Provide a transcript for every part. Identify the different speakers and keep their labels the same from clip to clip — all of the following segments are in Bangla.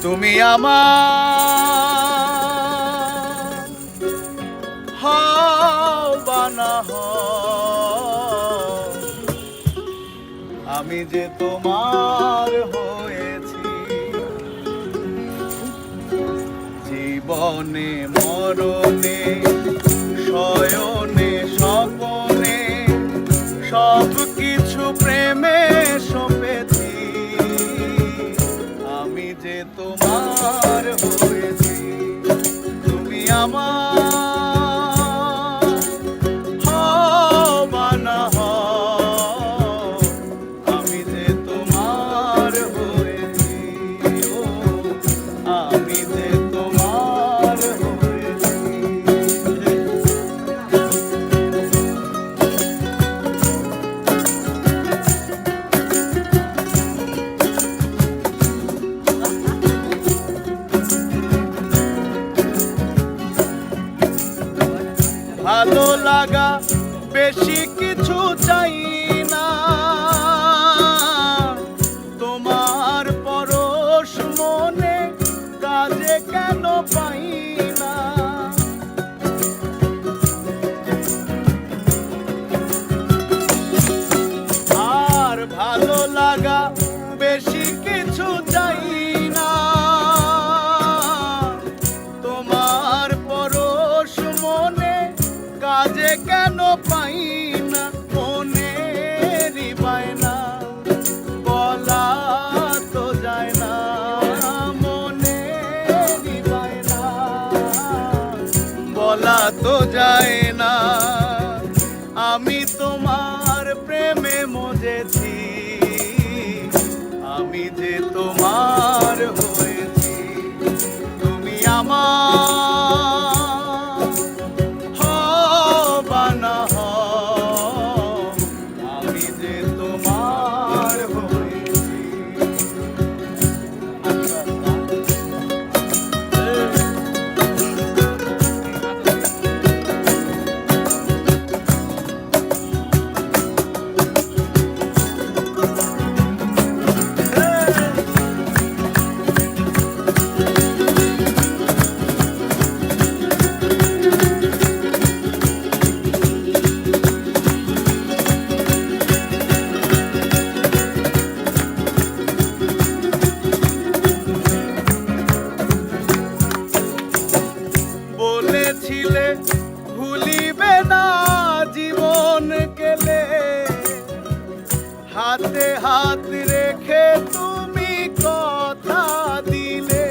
Speaker 1: তুমি আমার হও বা না হও, আমি যে তোমার হয়েছি। জীবনে মরণে শয়নে স্বপনে সব কিছু প্রেমে সপেছি, আমি যে তোমার হয়েছি। তুমি আমার হও বা না হও, আমি যে তোমার হয়েছি। ও আমি যে তোমার হয়েছি। ভালো লাগা বেশি কিছু চাই না, তোমার পরশ মনে কাজে কেন পাই না। আর ভালো লাগা বেশি কিছু চাই না, তোমার পরশ মনে কাজে কেন পাই না। মনেরই বায়না বলা তো যায় না, মনেরই বায়না বলা তো যায় না। আমি তোমার প্রেমে মজেছি, আমি যে তোমার হয়েছি। তুমি আমার হও বা না হও, আমি যে তোমার হয়েছি। বলেছিলে ভুলিবে না জীবন গেলে, হাতে হাত রেখে তুমি কথা দিলে।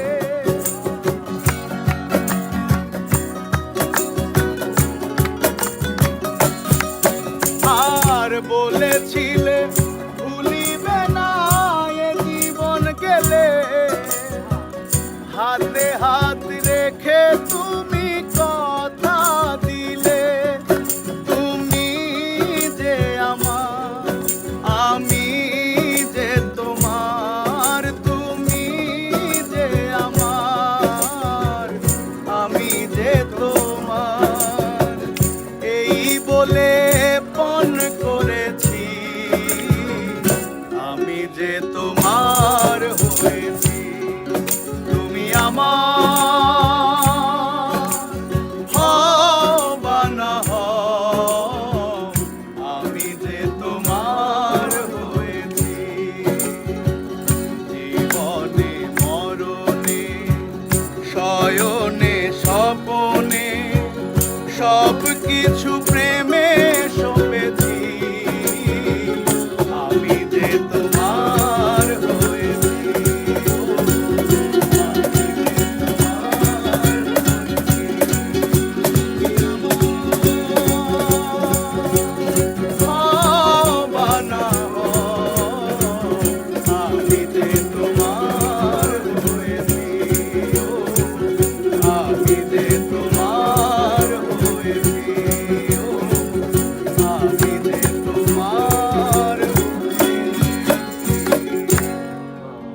Speaker 1: আর বলেছিলে ভুলিবে না এ জীবন গেলে, হাতে হাত রেখে তুমি কথা দিলে। তুমি যে আমার, আমি যে তোমার। তুমি যে আমার, আমি যে তোমার। এই বলে পণ করেছি, আমি যে তোমার হয়েছি। তুমি আমার হও বা না হও, আমি যে তোমার হয়েছি। জীবনে মরণে শয়নে